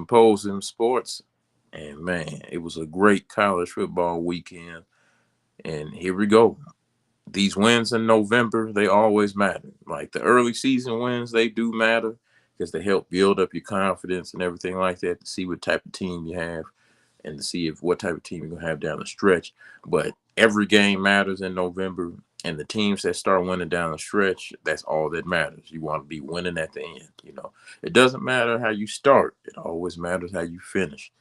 Symposium Sports. And man, it was a great college football weekend. And here we go. These wins in November, they always matter. Like the early season wins, they do matter because they help build up your confidence and everything like that to see what type of team you have and to see if what type of team you're gonna have down the stretch. But every game matters in November, and the teams that start winning down the stretch, that's all that matters. You want to be winning at the end. It doesn't matter how you start; it always matters how you finish.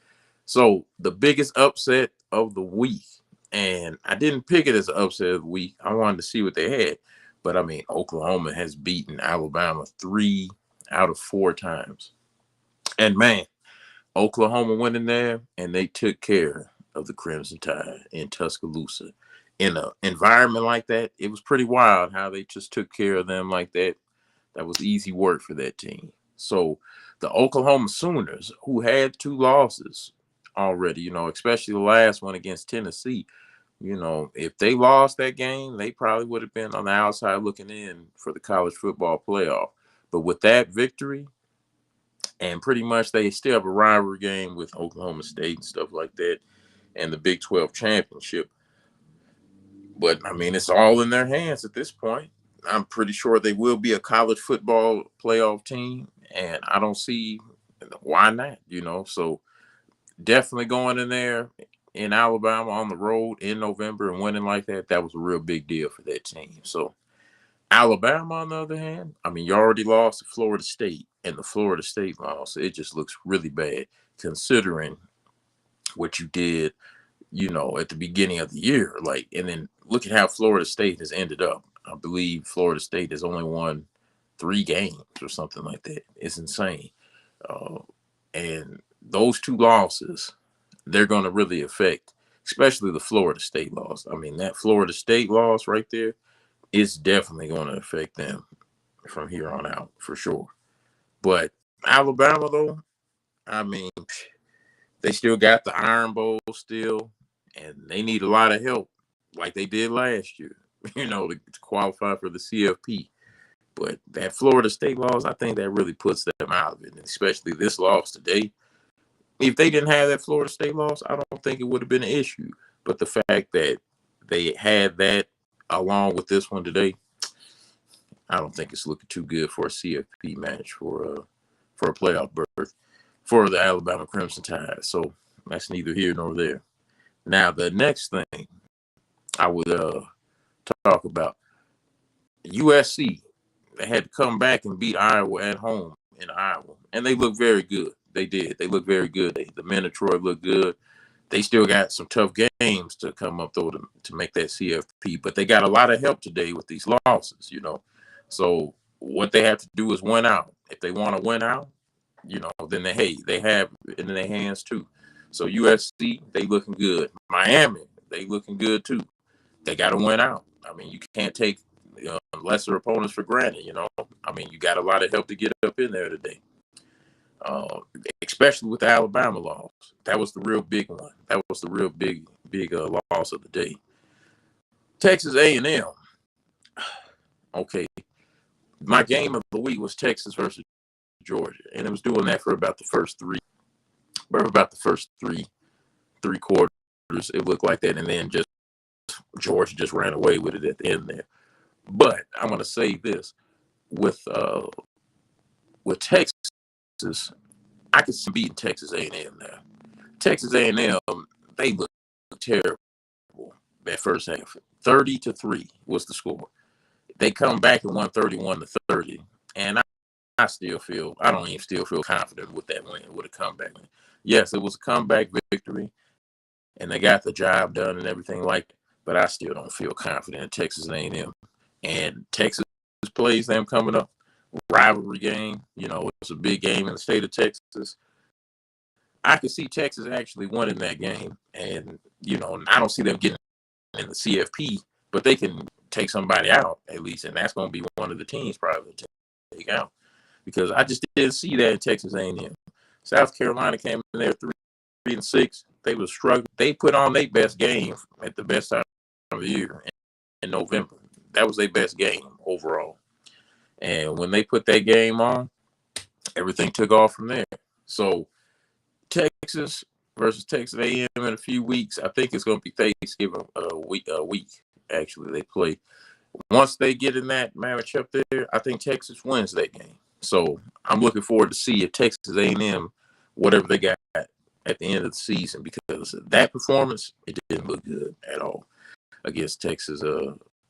So the biggest upset of the week, and I didn't pick it as an upset of the week. I wanted to see what they had, but I mean, Oklahoma has beaten Alabama 3 out of 4 times, and man, Oklahoma went in there and they took care of the Crimson Tide in Tuscaloosa. In an environment like that, it was pretty wild how they just took care of them like that. That was easy work for that team. So the Oklahoma Sooners, who had 2 losses already, especially the last one against Tennessee, if they lost that game, they probably would have been on the outside looking in for the college football playoff. But with that victory, and pretty much they still have a rivalry game with Oklahoma State and stuff like that, and the Big 12 championship. But I mean, it's all in their hands at this point. I'm pretty sure they will be a college football playoff team, and I don't see why not. So definitely going in there in Alabama on the road in November and winning like that was a real big deal for that team. So Alabama, on the other hand, I mean, you already lost to Florida State, and the Florida State loss, it just looks really bad considering what you did, at the beginning of the year. Like, and then look at how Florida State has ended up. I believe Florida State has only won 3 games or something like that. It's insane. Uh, and those 2 losses, they're going to really affect, especially the Florida State loss. I mean, that Florida State loss right there, it's definitely going to affect them from here on out for sure. But Alabama, though, I mean, they still got the Iron Bowl still, and they need a lot of help like they did last year, to qualify for the CFP. But that Florida State loss, I think that really puts them out of it, and especially this loss today. If they didn't have that Florida State loss, I don't think it would have been an issue. But the fact that they had that along with this one today, I don't think it's looking too good for a CFP match for a playoff berth for the Alabama Crimson Tide. So that's neither here nor there. Now the next thing I would talk about, USC. They had to come back and beat Iowa at home in Iowa, and they look very good. They did. They look very good. The men of Troy look good. They still got some tough games to come up though to make that CFP, but they got a lot of help today with these losses. So what they have to do is win out. If they want to win out, then they have it in their hands too. So USC, they looking good. Miami, they looking good too. They got to win out. I mean, you can't take lesser opponents for granted. I mean, you got a lot of help to get up in there today. Uh, Especially with the Alabama loss. That was the real big one. That was the real big loss of the day. Texas A&M. Okay, my game of the week was Texas versus Georgia, and it was doing that for about the first three quarters. It looked like that, and then just Georgia just ran away with it at the end there. But I'm going to say this with Texas, I could see beating Texas A&M now. Texas A&M, they look terrible that first half. 30-3 was the score. They come back and won 31-30, and I don't even still feel confident with that win, with a comeback win. Yes, it was a comeback victory, and they got the job done and everything like that, but I still don't feel confident in Texas A&M. And Texas plays them coming up, rivalry game. It's a big game in the state of Texas. I could see Texas actually winning that game, and I don't see them getting in the CFP, but they can take somebody out at least, and that's going to be one of the teams probably to take out because I just didn't see that in Texas A&M. South Carolina came in there 3-6. They were struggling. They put on their best game at the best time of the year in November. That was their best game overall. And when they put that game on, everything took off from there. So Texas versus Texas A&M in a few weeks. I think it's going to be Thanksgiving week. Actually, they play. Once they get in that match up there, I think Texas wins that game. So I'm looking forward to see if Texas A&M, whatever they got at the end of the season, because that performance, it didn't look good at all against Texas.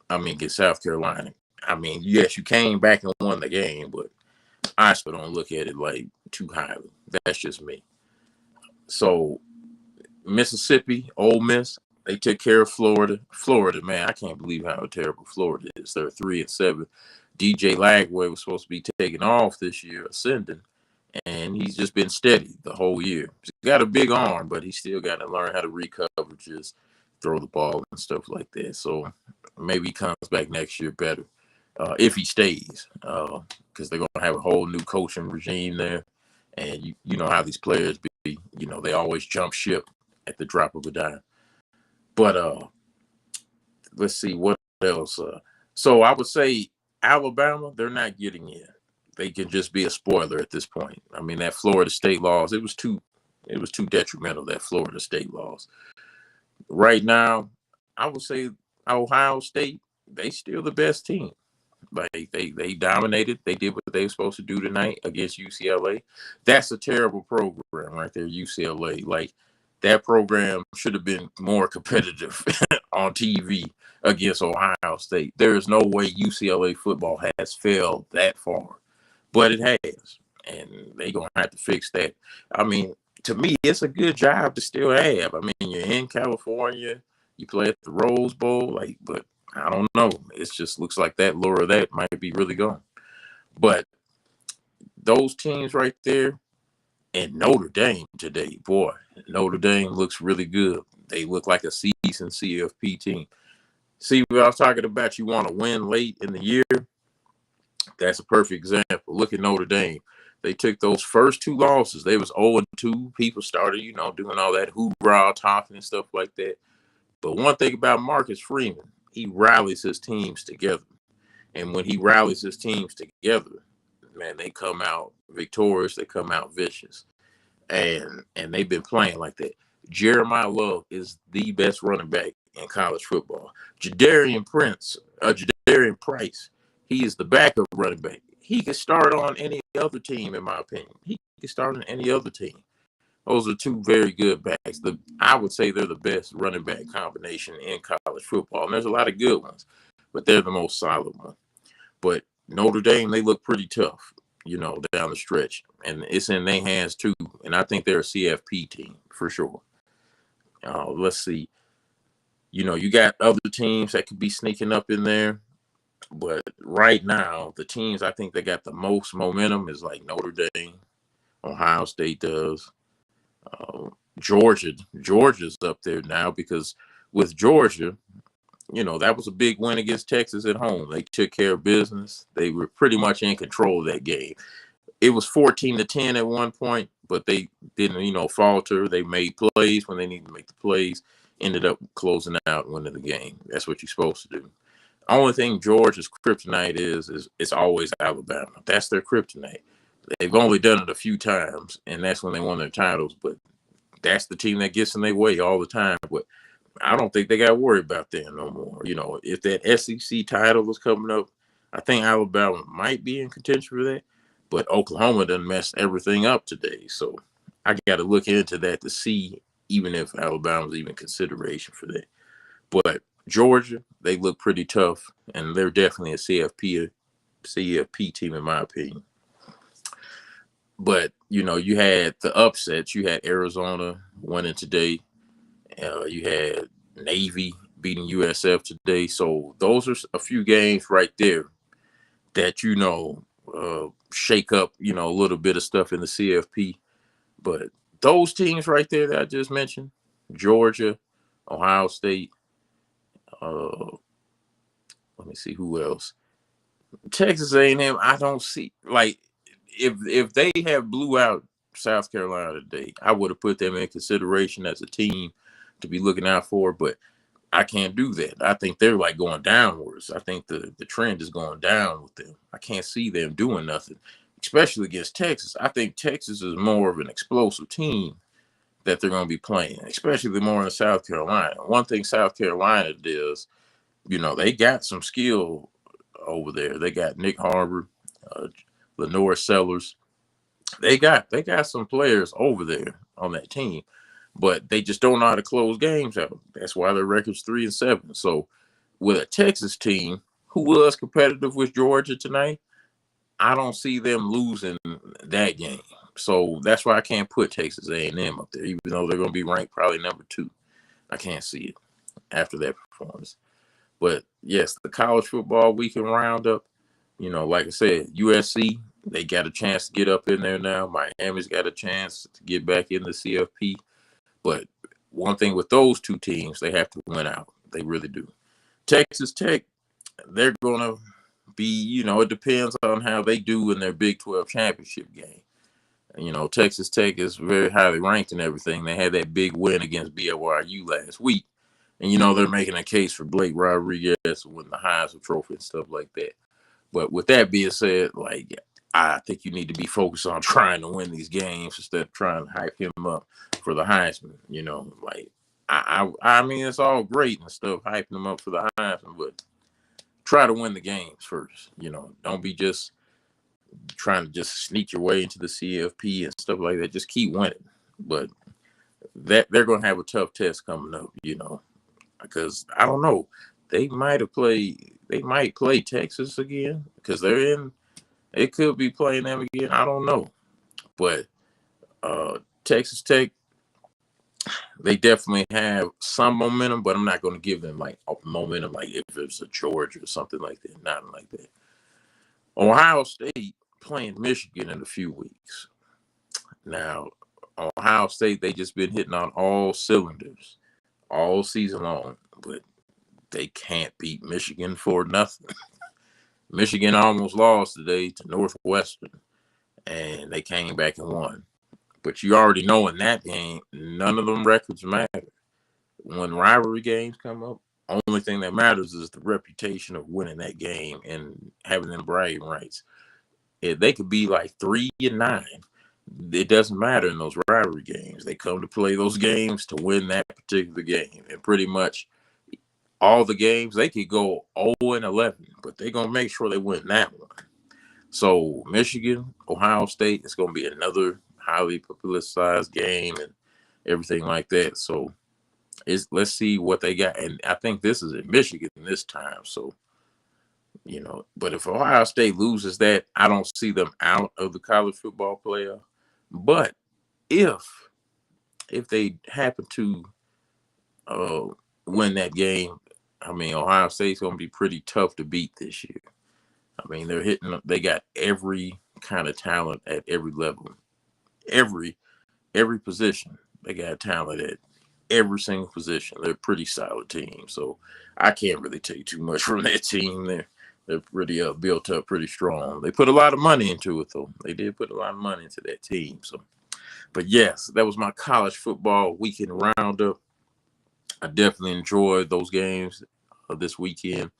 Against South Carolina. I mean, yes, you came back and won the game, but I still don't look at it like too highly. That's just me. So Mississippi, Ole Miss, they took care of Florida. Florida, man, I can't believe how terrible Florida is. They're 3-7. DJ Lagway was supposed to be taking off this year, ascending, and he's just been steady the whole year. He's got a big arm, but he still got to learn how to recover, just throw the ball and stuff like that. So maybe he comes back next year better if he stays, because they're going to have a whole new coaching regime there. And you know how these players be, they always jump ship at the drop of a dime. But let's see what else. So I would say Alabama, they're not getting in. They can just be a spoiler at this point. I mean, that Florida State loss, it was too detrimental, that Florida State loss. Right now, I would say Ohio State, they still the best team. Like they dominated. They did what they were supposed to do tonight against UCLA. That's a terrible program right there, UCLA. Like that program should have been more competitive on TV against Ohio State. There is no way UCLA football has failed that far, but it has, and they're gonna have to fix that. I mean, to me, it's a good job to still have. I mean, you're in California, you play at the Rose Bowl, but I don't know. It just looks like that lure of that might be really gone. But those teams right there, and Notre Dame today, boy, Notre Dame looks really good. They look like a seasoned CFP team. See what I was talking about? You want to win late in the year? That's a perfect example. Look at Notre Dame. They took those first two losses. They was 0-2. People started, doing all that hoorah talking and stuff like that. But one thing about Marcus Freeman, he rallies his teams together. And when he rallies his teams together, man, they come out victorious. They come out vicious. And they've been playing like that. Jeremiah Love is the best running back in college football. Jadarian Price, he is the backup running back. He could start on any other team, in my opinion. He could start on any other team. Those are two very good backs. I would say they're the best running back combination in college football. And there's a lot of good ones, but they're the most solid one. But Notre Dame, they look pretty tough, down the stretch. And it's in their hands, too. And I think they're a CFP team, for sure. Let's see. You got other teams that could be sneaking up in there. But right now, the teams I think that got the most momentum is like Notre Dame, Ohio State does. Georgia's up there now because with Georgia, that was a big win against Texas at home. They took care of business. They were pretty much in control of that game. It was 14-10 at one point, but they didn't, falter. They made plays when they needed to make the plays, ended up closing out and winning the game. That's what you're supposed to do. Only thing Georgia's kryptonite is it's always Alabama. That's their kryptonite. They've only done it a few times, and that's when they won their titles, but that's the team that gets in their way all the time. But I don't think they got to worry about that no more. If that SEC title was coming up, I think Alabama might be in contention for that. But Oklahoma done messed everything up today. So I got to look into that to see even if Alabama's even consideration for that. But Georgia, they look pretty tough, and they're definitely a CFP team, in my opinion. But, you had the upsets. You had Arizona winning today. You had Navy beating USF today. So those are a few games right there that, shake up, a little bit of stuff in the CFP. But those teams right there that I just mentioned, Georgia, Ohio State, let me see who else. Texas A&M, I don't see, if they have blew out South Carolina today, I would have put them in consideration as a team to be looking out for, but I can't do that. I think they're going downwards. I think the trend is going down with them. I can't see them doing nothing, especially against Texas. I think Texas is more of an explosive team that they're going to be playing, especially more in South Carolina. One thing South Carolina does, they got some skill over there. They got Nick Harbor, uh, Lenore Sellers. They got some players over there on that team, but they just don't know how to close games out. That's why their record's 3-7. So with a Texas team who was competitive with Georgia tonight, I don't see them losing that game. So that's why I can't put Texas A&M up there, even though they're going to be ranked probably number 2. I can't see it after that performance. But yes, the college football weekend roundup, like I said, USC, they got a chance to get up in there now. Miami's got a chance to get back in the CFP. But one thing with those two teams, they have to win out. They really do. Texas Tech, they're going to be, it depends on how they do in their Big 12 championship game. Texas Tech is very highly ranked and everything. They had that big win against BYU last week. And, they're making a case for Blake Rodriguez to win the Heisman Trophy and stuff like that. But with that being said, I think you need to be focused on trying to win these games instead of trying to hype him up for the Heisman. I mean, it's all great and stuff, hyping him up for the Heisman, but try to win the games first. Don't be just trying to just sneak your way into the CFP and stuff like that. Just keep winning. But they're going to have a tough test coming up, because I don't know. They might play Texas again because it could be playing them again. I don't know. But Texas Tech, they definitely have some momentum, but I'm not going to give them momentum like if it's a Georgia or something like that. Nothing like that. Ohio State playing Michigan in a few weeks. Now, Ohio State, they just been hitting on all cylinders all season long, but they can't beat Michigan for nothing. Michigan almost lost today to Northwestern, and they came back and won. But you already know in that game, none of them records matter. When rivalry games come up, only thing that matters is the reputation of winning that game and having them bragging rights. They could be like 3-9. It doesn't matter in those rivalry games. They come to play those games to win that particular game. And pretty much all the games, they could go 0-11, but they're going to make sure they win that one. So Michigan, Ohio State, it's going to be another highly publicized game and everything like that. So let's see what they got. And I think this is in Michigan this time. So, but if Ohio State loses that, I don't see them out of the college football playoff. But if they happen to win that game, I mean, Ohio State's going to be pretty tough to beat this year. I mean, they got every kind of talent at every level. Every position, they got talent at every single position. They're a pretty solid team. So I can't really take too much from that team. They're pretty built up, pretty strong. They put a lot of money into it, though. They did put a lot of money into that team. So, but yes, that was my college football weekend roundup. I definitely enjoyed those games this weekend.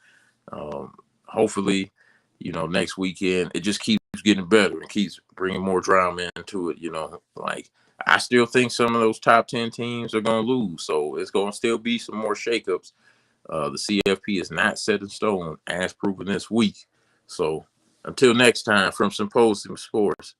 Hopefully, next weekend it just keeps getting better and keeps bringing more drama into it. I still think some of those top 10 teams are going to lose, so it's going to still be some more shakeups. The CFP is not set in stone, as proven this week. So until next time, from Symposium Sports,